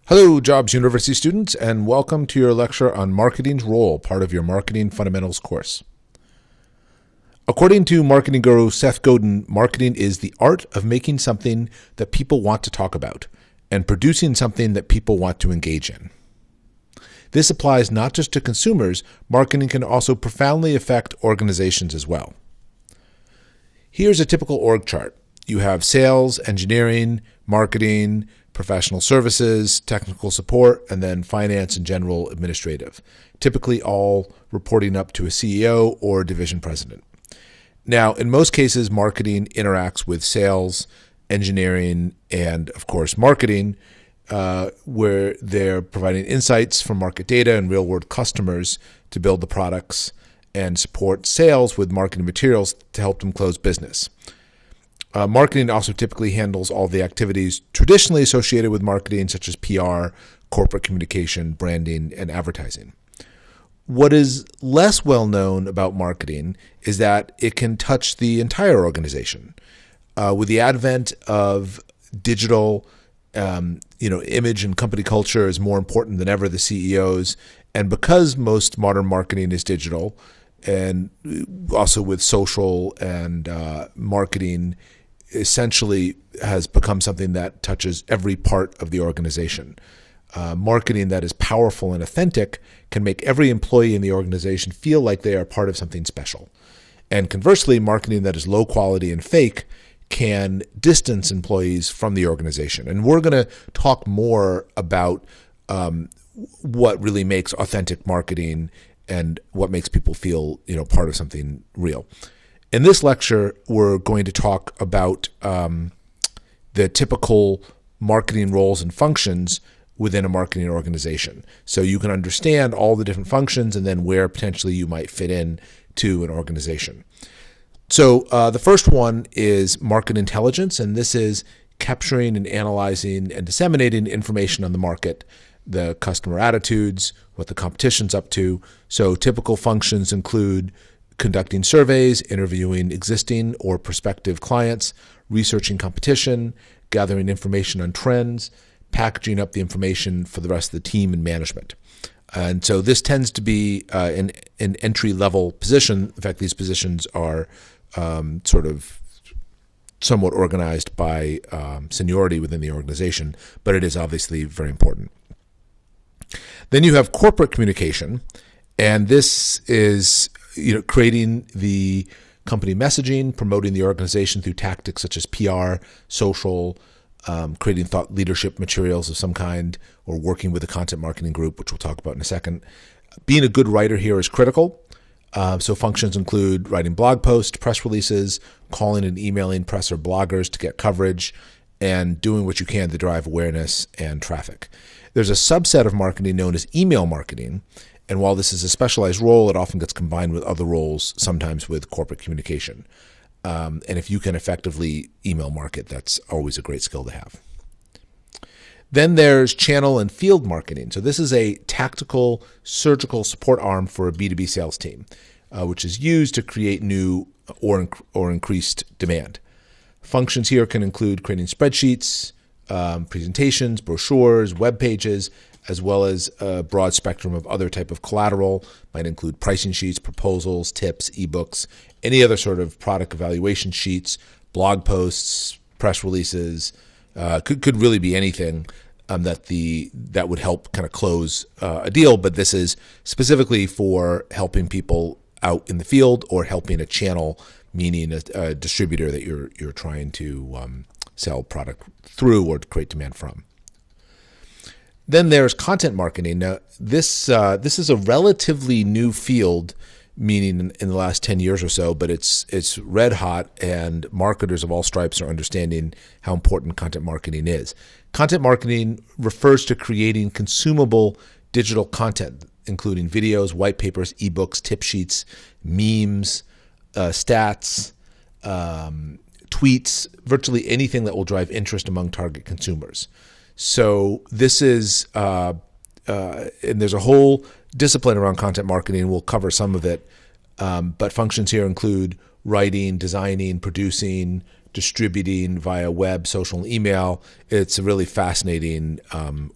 Hello, Jobs University students, and welcome to your lecture on Marketing's Role, part of your Marketing Fundamentals course. According to marketing guru Seth Godin, marketing is the art of making something that people want to talk about and producing something that people want to engage in. This applies not just to consumers, marketing can also profoundly affect organizations as well. Here's a typical org chart. You have sales, engineering, marketing, professional services, technical support, and then finance and general administrative, typically all reporting up to a CEO or division president. Now, in most cases, marketing interacts with sales, engineering, and of course, marketing, where they're providing insights from market data and real-world customers to build the products and support sales with marketing materials to help them close business. Marketing also typically handles all the activities traditionally associated with marketing, such as PR, corporate communication, branding, and advertising. What is less well known about marketing is that it can touch the entire organization. With the advent of digital, image and company culture is more important than ever, the CEOs. And because most modern marketing is digital, and also with social and marketing, essentially has become something that touches every part of the organization. Marketing that is powerful and authentic can make every employee in the organization feel like they are part of something special. And conversely, marketing that is low quality and fake can distance employees from the organization. And we're going to talk more about what really makes authentic marketing and what makes people feel, part of something real. In this lecture, we're going to talk about the typical marketing roles and functions within a marketing organization. So you can understand all the different functions and then where potentially you might fit in to an organization. So the first one is market intelligence, and this is capturing and analyzing and disseminating information on the market, the customer attitudes, what the competition's up to. So typical functions include conducting surveys, interviewing existing or prospective clients, researching competition, gathering information on trends, packaging up the information for the rest of the team and management. And so this tends to be an entry-level position. In fact, these positions are sort of somewhat organized by seniority within the organization, but it is obviously very important. Then you have corporate communication, and this is creating the company messaging, promoting the organization through tactics such as PR, social, creating thought leadership materials of some kind, or working with a content marketing group, which we'll talk about in a second. Being a good writer here is critical. So functions include writing blog posts, press releases, calling and emailing press or bloggers to get coverage, and doing what you can to drive awareness and traffic. There's a subset of marketing known as email marketing. And while this is a specialized role, it often gets combined with other roles, sometimes with corporate communication. And if you can effectively email market, that's always a great skill to have. Then there's channel and field marketing. So this is a tactical, surgical support arm for a B2B sales team, which is used to create new or increased demand. Functions here can include creating spreadsheets, presentations, brochures, web pages, as well as a broad spectrum of other type of collateral. Might include pricing sheets, proposals, tips, ebooks, any other sort of product evaluation sheets, blog posts, press releases. Could really be anything that would help kind of close a deal. But this is specifically for helping people out in the field or helping a channel, meaning a distributor that you're trying to sell product through or to create demand from. Then there's content marketing. Now, this is a relatively new field, meaning in the last 10 years or so, but it's red hot, and marketers of all stripes are understanding how important content marketing is. Content marketing refers to creating consumable digital content, including videos, white papers, ebooks, tip sheets, memes, stats, tweets, virtually anything that will drive interest among target consumers. So this is, and there's a whole discipline around content marketing. We'll cover some of it, but functions here include writing, designing, producing, distributing via web, social, and email. It's a really fascinating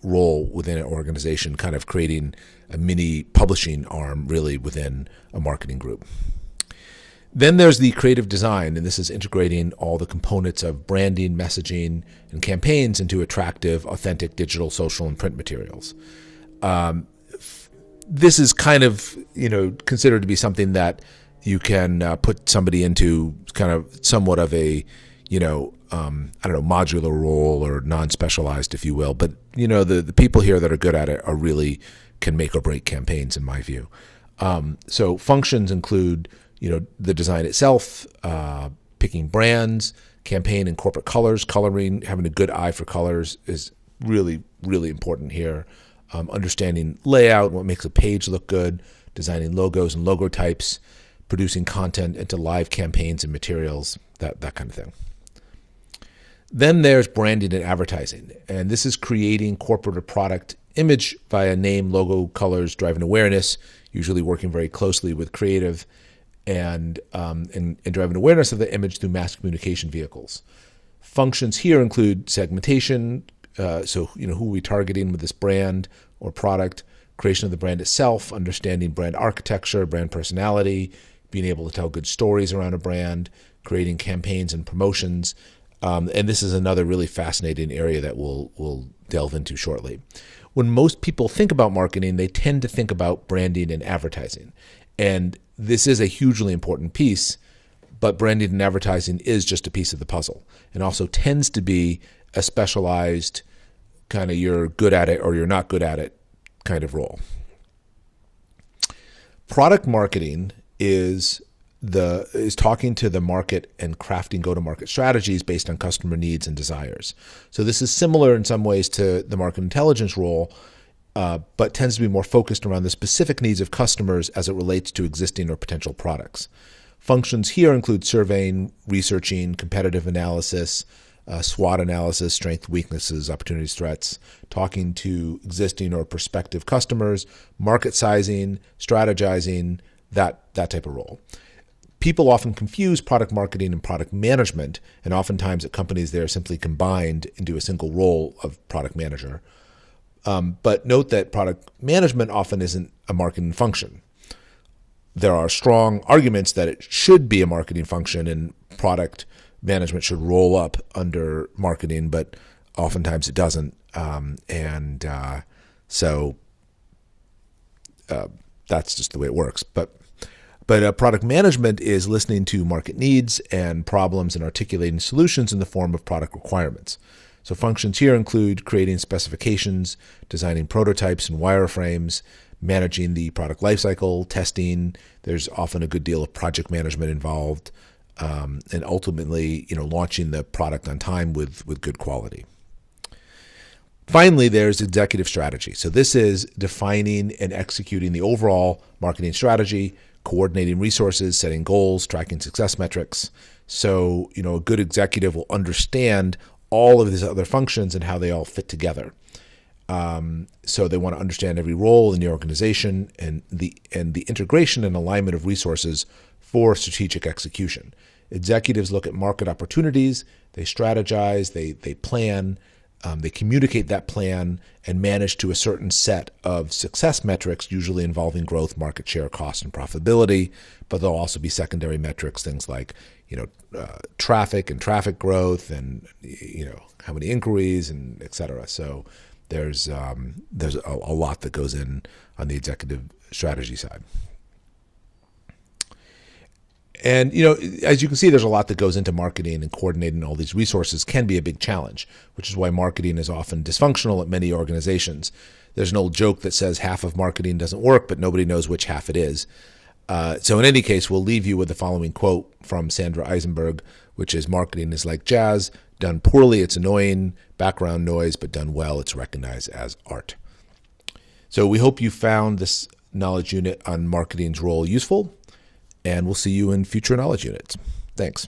role within an organization, kind of creating a mini publishing arm really within a marketing group. Then there's the creative design, and this is integrating all the components of branding, messaging, and campaigns into attractive, authentic digital, social, and print materials. This is kind of, considered to be something that you can put somebody into kind of somewhat of a, modular role or non-specialized, if you will. But, the people here that are good at it are really can make or break campaigns, in my view. So functions include, the design itself, picking brands, campaign and corporate colors, coloring, having a good eye for colors is really, really important here. Understanding layout, what makes a page look good, designing logos and logo types, producing content into live campaigns and materials, that kind of thing. Then there's branding and advertising, and this is creating corporate or product image via name, logo, colors, driving awareness, usually working very closely with creative and driving awareness of the image through mass communication vehicles. Functions here include segmentation, so who are we targeting with this brand or product, creation of the brand itself, understanding brand architecture, brand personality, being able to tell good stories around a brand, creating campaigns and promotions. And this is another really fascinating area that we'll delve into shortly. When most people think about marketing, they tend to think about branding and advertising. And this is a hugely important piece, but branding and advertising is just a piece of the puzzle, and also tends to be a specialized kind of you're good at it or you're not good at it kind of role. Product marketing is talking to the market and crafting go-to-market strategies based on customer needs and desires. So this is similar in some ways to the market intelligence role, but tends to be more focused around the specific needs of customers as it relates to existing or potential products. Functions here include surveying, researching, competitive analysis, SWOT analysis, strengths, weaknesses, opportunities, threats, talking to existing or prospective customers, market sizing, strategizing, that type of role. People often confuse product marketing and product management, and oftentimes at companies they're simply combined into a single role of product manager. But note that product management often isn't a marketing function. There are strong arguments that it should be a marketing function and product management should roll up under marketing, but oftentimes it doesn't. So that's just the way it works. But product management is listening to market needs and problems and articulating solutions in the form of product requirements. So functions here include creating specifications, designing prototypes and wireframes, managing the product lifecycle, testing. There's often a good deal of project management involved, and ultimately, launching the product on time with good quality. Finally, there's executive strategy. So this is defining and executing the overall marketing strategy, coordinating resources, setting goals, tracking success metrics. So, a good executive will understand all of these other functions and how they all fit together. So they want to understand every role in the organization and the integration and alignment of resources for strategic execution. Executives look at market opportunities, they strategize, they plan, they communicate that plan and manage to a certain set of success metrics, usually involving growth, market share, cost, and profitability. But there'll also be secondary metrics, things like traffic and traffic growth, and how many inquiries, and et cetera. So there's a lot that goes in on the executive strategy side. And, as you can see, there's a lot that goes into marketing, and coordinating all these resources can be a big challenge, which is why marketing is often dysfunctional at many organizations. There's an old joke that says half of marketing doesn't work, but nobody knows which half it is. So in any case, we'll leave you with the following quote from Sandra Eisenberg, which is, "Marketing is like jazz. Done poorly, it's annoying background noise, but done well, it's recognized as art." So we hope you found this knowledge unit on marketing's role useful, and we'll see you in future knowledge units. Thanks.